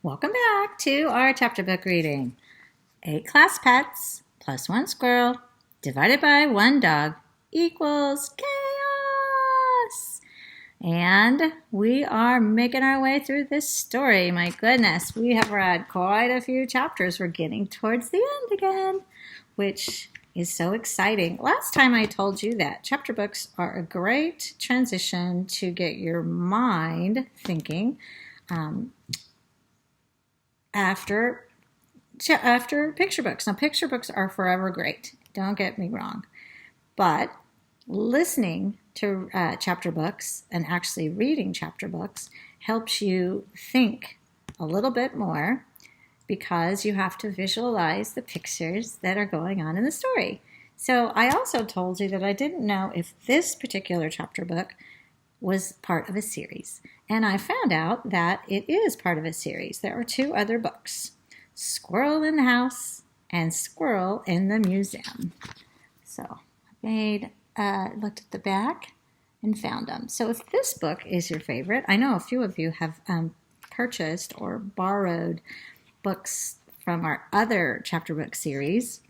Welcome back to our chapter book reading. 8 class pets plus 1 squirrel divided by 1 dog equals chaos. And we are making our way through this story. My goodness, we have read quite a few chapters. We're getting towards the end again, which is so exciting. Last time I told you that chapter books are a great transition to get your mind thinking after picture books. Now, picture books are forever great. Don't get me wrong. But listening to chapter books and actually reading chapter books helps you think a little bit more because you have to visualize the pictures that are going on in the story. So I also told you that I didn't know if this particular chapter book was part of a series. And I found out that it is part of a series. There are 2 other books, Squirrel in the House and Squirrel in the Museum. So I looked at the back and found them. So if this book is your favorite, I know a few of you have purchased or borrowed books from our other chapter book series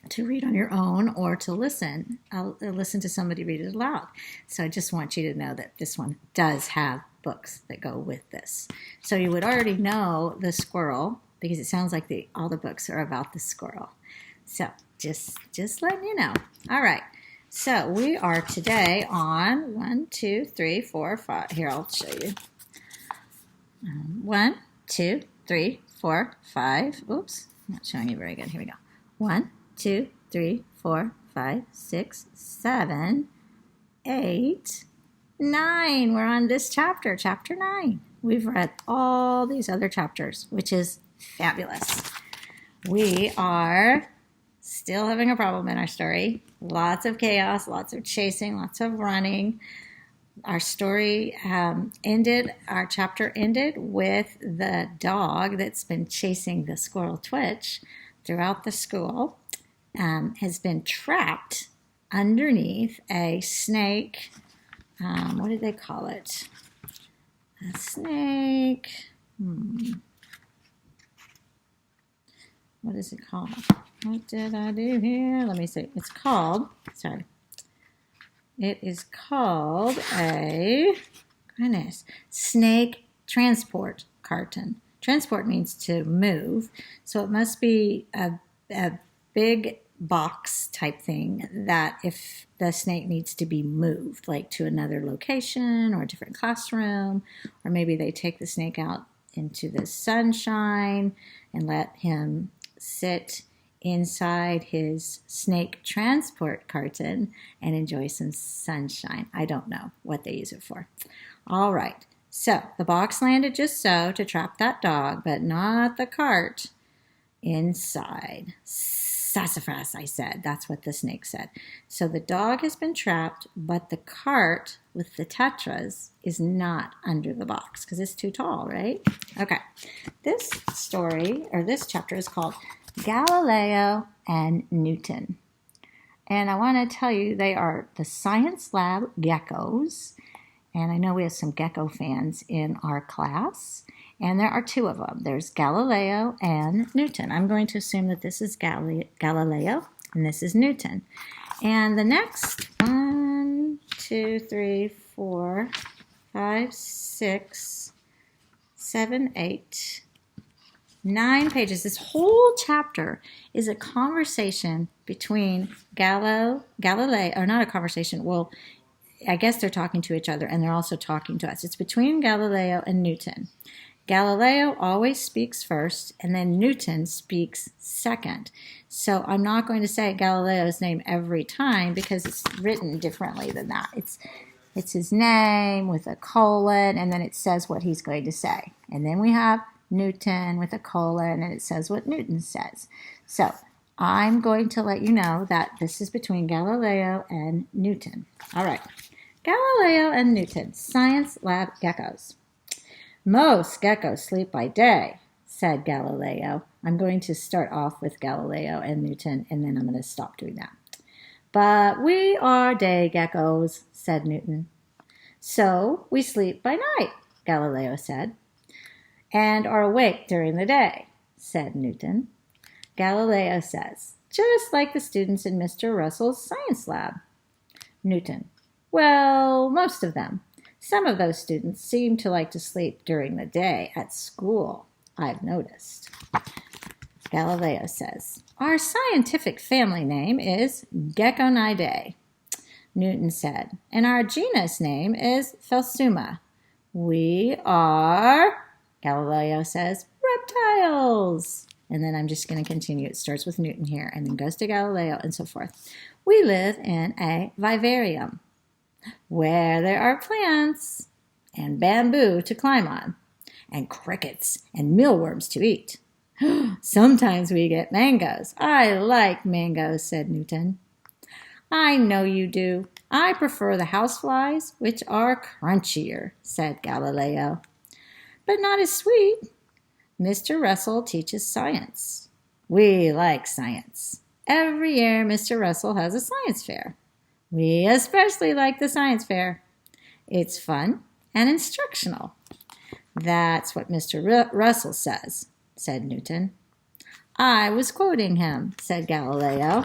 to read on your own or to listen to somebody read it aloud. So I just want you to know that this one does have books that go with this. So you would already know the squirrel because it sounds like all the books are about the squirrel. So just letting you know. All right. So we are today on 1, 2, 3, 4, 5. Here, I'll show you. 1, 2, 3, 4, 5. Oops, I'm not showing you very good. Here we go. 1, 2, 3, 4, 5, 6, 7, 8, 9. We're on this chapter, chapter 9. We've read all these other chapters, which is fabulous. We are still having a problem in our story. Lots of chaos, lots of chasing, lots of running. Our story our chapter ended with the dog that's been chasing the squirrel Twitch throughout the school. Has been trapped underneath a snake. What did they call it? A snake. What is it called? What did I do here? Let me see. It is called a snake transport carton. Transport means to move, so it must be a big box type thing that if the snake needs to be moved, like to another location or a different classroom, or maybe they take the snake out into the sunshine and let him sit inside his snake transport carton and enjoy some sunshine. I don't know what they use it for. All right, so the box landed just so to trap that dog, but not the cart inside. Sassafras, I said. That's what the snake said. So the dog has been trapped, but the cart with the tetras is not under the box because it's too tall, right? Okay. This story, or this chapter, is called Galileo and Newton. And I want to tell you they are the Science Lab geckos. And I know we have some gecko fans in our class. And there are 2 of them. There's Galileo and Newton. I'm going to assume that this is Galileo and this is Newton. And the next 1, 2, 3, 4, 5, 6, 7, 8, 9 pages. This whole chapter is a conversation between Galileo, or not a conversation, well, I guess they're talking to each other and they're also talking to us. It's between Galileo and Newton. Galileo always speaks first, and then Newton speaks second. So I'm not going to say Galileo's name every time because it's written differently than that. It's his name with a colon, and then it says what he's going to say. And then we have Newton with a colon, and it says what Newton says. So I'm going to let you know that this is between Galileo and Newton. All right. Galileo and Newton, Science Lab geckos. Most geckos sleep by day, said Galileo. I'm going to start off with Galileo and Newton, and then I'm going to stop doing that. But we are day geckos, said Newton. So we sleep by night, Galileo said. and are awake during the day, said Newton. Galileo says, just like the students in Mr. Russell's science lab. Newton, well, most of them. Some of those students seem to like to sleep during the day at school, I've noticed. Galileo says, our scientific family name is Geckonidae. Newton said, and our genus name is Phelsuma. We are, Galileo says, reptiles. And then I'm just going to continue. It starts with Newton here and then goes to Galileo and so forth. We live in a vivarium where there are plants and bamboo to climb on and crickets and mealworms to eat. Sometimes we get mangoes. I like mangoes, said Newton. I know you do. I prefer the houseflies, which are crunchier, said Galileo. But not as sweet. Mr. Russell teaches science. We like science. Every year, Mr. Russell has a science fair. We especially like the science fair. It's fun and instructional. That's what Mr. Russell says, said Newton. I was quoting him, said Galileo.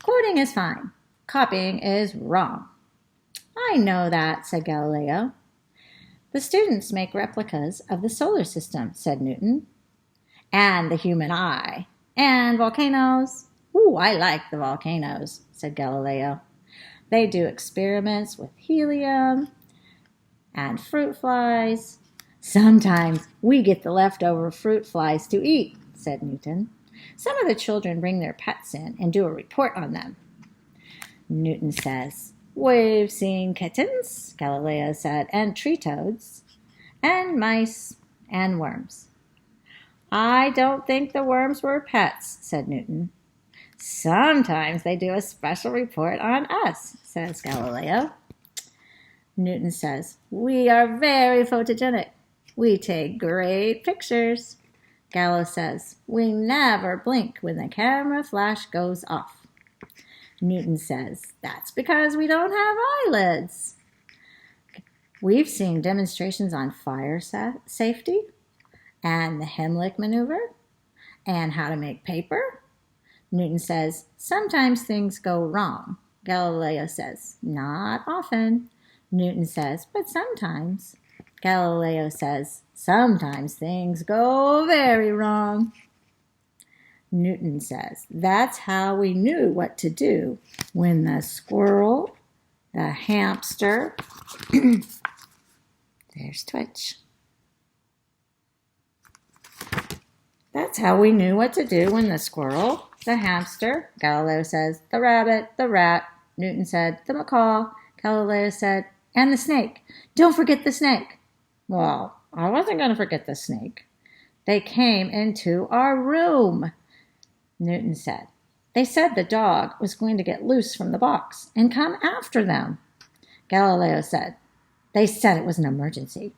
Quoting is fine. Copying is wrong. I know that, said Galileo. The students make replicas of the solar system, said Newton. And the human eye. And volcanoes. Ooh, I like the volcanoes, said Galileo. They do experiments with helium and fruit flies. Sometimes we get the leftover fruit flies to eat, said Newton. Some of the children bring their pets in and do a report on them. Newton says, we've seen kittens, Galileo said, and tree toads, and mice, and worms. I don't think the worms were pets, said Newton. Sometimes they do a special report on us, says Galileo. Newton says, we are very photogenic. We take great pictures. Galileo says, we never blink when the camera flash goes off. Newton says, that's because we don't have eyelids. We've seen demonstrations on fire safety and the Heimlich maneuver and how to make paper. Newton says, sometimes things go wrong. Galileo says, not often. Newton says, but sometimes. Galileo says, sometimes things go very wrong. Newton says, that's how we knew what to do when the squirrel, the hamster, there's Twitch. That's how we knew what to do when the squirrel, the hamster, Galileo says, the rabbit, the rat, Newton said, the macaw, Galileo said, and the snake. Don't forget the snake. Well, I wasn't going to forget the snake. They came into our room, Newton said. They said the dog was going to get loose from the box and come after them. Galileo said, they said it was an emergency.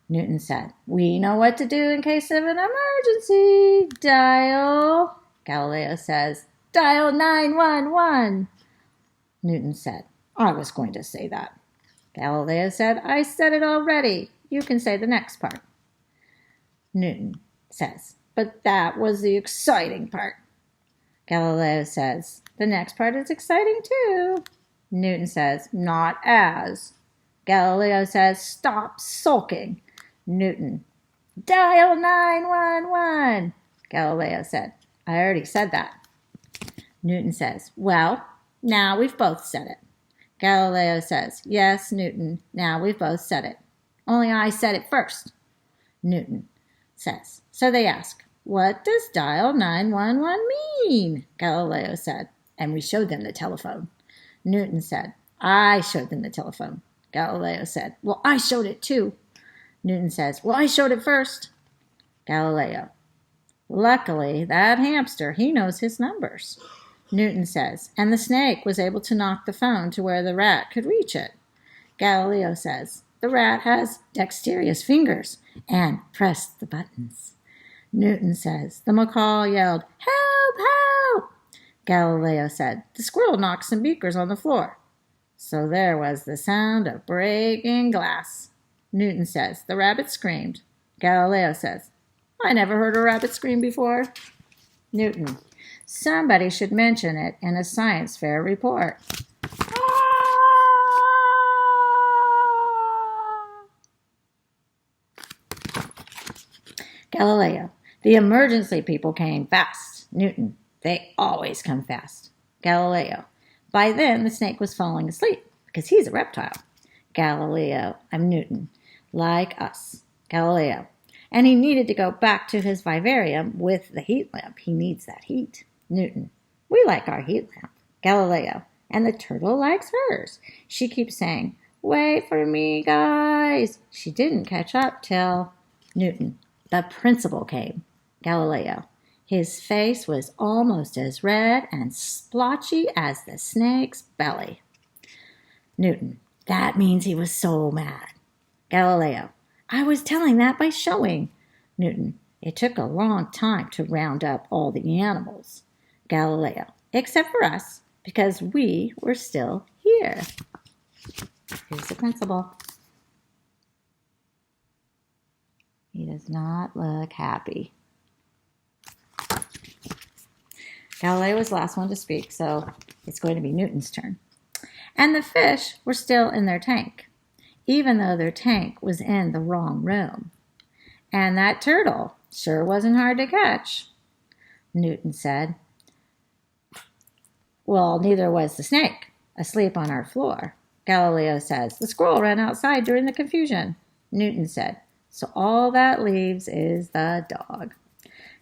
Newton said, we know what to do in case of an emergency. Dial. Galileo says, dial 911. Newton said, I was going to say that. Galileo said, I said it already. You can say the next part. Newton says, but that was the exciting part. Galileo says, the next part is exciting too. Newton says, not as. Galileo says, stop sulking. Newton, dial 911. Galileo said, I already said that. Newton says, well, now we've both said it. Galileo says, yes, Newton, now we've both said it. Only I said it first. Newton says, so they ask, what does dial 911 mean? Galileo said, and we showed them the telephone. Newton said, I showed them the telephone. Galileo said, well, I showed it too. Newton says, well, I showed it first. Galileo, luckily, that hamster, he knows his numbers. Newton says, and the snake was able to knock the phone to where the rat could reach it. Galileo says, the rat has dexterous fingers and pressed the buttons. Newton says, the macaw yelled, help, help. Galileo said, the squirrel knocked some beakers on the floor. So there was the sound of breaking glass. Newton says, the rabbit screamed. Galileo says, I never heard a rabbit scream before. Newton, somebody should mention it in a science fair report. Galileo, the emergency people came fast. Newton, they always come fast. Galileo, by then the snake was falling asleep because he's a reptile. Galileo, I'm Newton, like us. Galileo, and he needed to go back to his vivarium with the heat lamp. He needs that heat. Newton, we like our heat lamp. Galileo, and the turtle likes hers. She keeps saying, wait for me, guys. She didn't catch up till Newton. The principal came. Galileo, his face was almost as red and splotchy as the snake's belly. Newton, that means he was so mad. Galileo, I was telling that by showing. Newton, it took a long time to round up all the animals. Galileo, except for us, because we were still here. Here's the principal. He does not look happy. Galileo was the last one to speak, so it's going to be Newton's turn. And the fish were still in their tank, even though their tank was in the wrong room. And that turtle sure wasn't hard to catch. Newton said, well, neither was the snake, asleep on our floor. Galileo says, the squirrel ran outside during the confusion. Newton said, so all that leaves is the dog.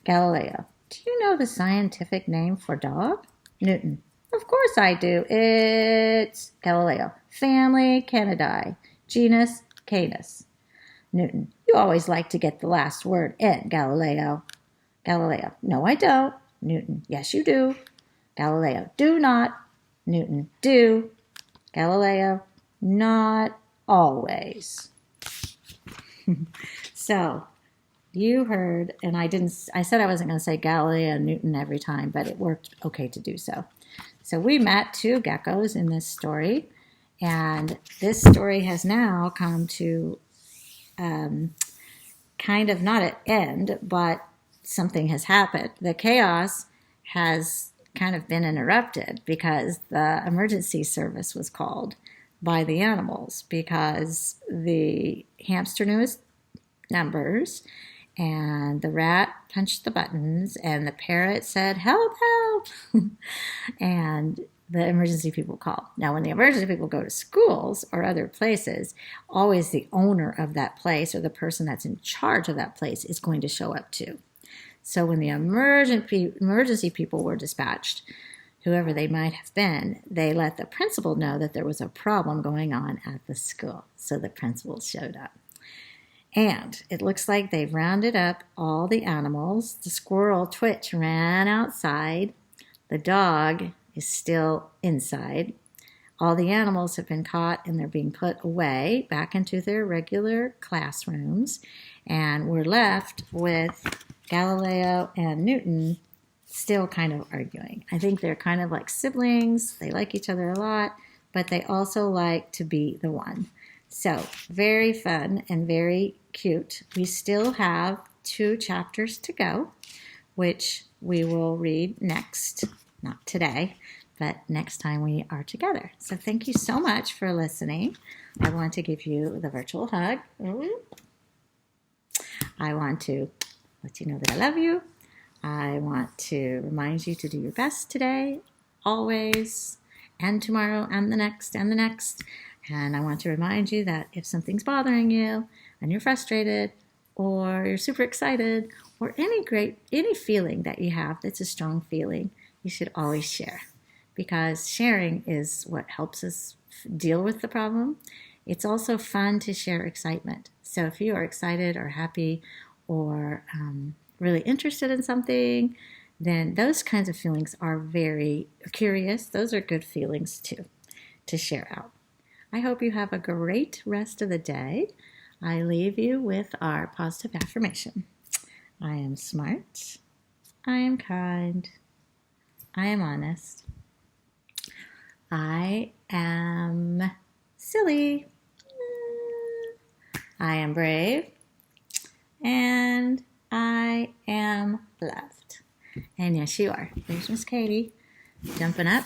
Galileo, do you know the scientific name for dog? Newton, of course I do. It's Galileo, family Canidae, genus Canis. Newton, you always like to get the last word in, Galileo. Galileo, no I don't. Newton, yes you do. Galileo, do not. Newton, do. Galileo, not always. So, you heard, and I said I wasn't going to say Galileo and Newton every time, but it worked okay to do so. So we met two geckos in this story, and this story has now come to kind of not an end, but something has happened. The chaos has kind of been interrupted because the emergency service was called by the animals because the hamster knew his numbers and the rat punched the buttons and the parrot said, help, help. And the emergency people call. Now, when the emergency people go to schools or other places, always the owner of that place or the person that's in charge of that place is going to show up too. So when the emergency people were dispatched, whoever they might have been, they let the principal know that there was a problem going on at the school. So the principal showed up. And it looks like they've rounded up all the animals. The squirrel, Twitch, ran outside. The dog is still inside. All the animals have been caught and they're being put away back into their regular classrooms. And we're left with Galileo and Newton still kind of arguing. I think they're kind of like siblings. They like each other a lot, but they also like to be the one. So very fun and very cute. We still have 2 chapters to go, which we will read next, not today, but next time we are together. So thank you so much for listening. I want to give you the virtual hug. I want to let you know that I love you. I want to remind you to do your best today, always, and tomorrow, and the next, and the next. And I want to remind you that if something's bothering you, and you're frustrated, or you're super excited, or any feeling that you have that's a strong feeling, you should always share. Because sharing is what helps us deal with the problem. It's also fun to share excitement. So if you are excited or happy or really interested in something, then those kinds of feelings are very curious. Those are good feelings too, to share out. I hope you have a great rest of the day. I leave you with our positive affirmation. I am smart. I am kind. I am honest. I am silly. I am brave and I am loved. And yes, you are. There's Miss Katie jumping up.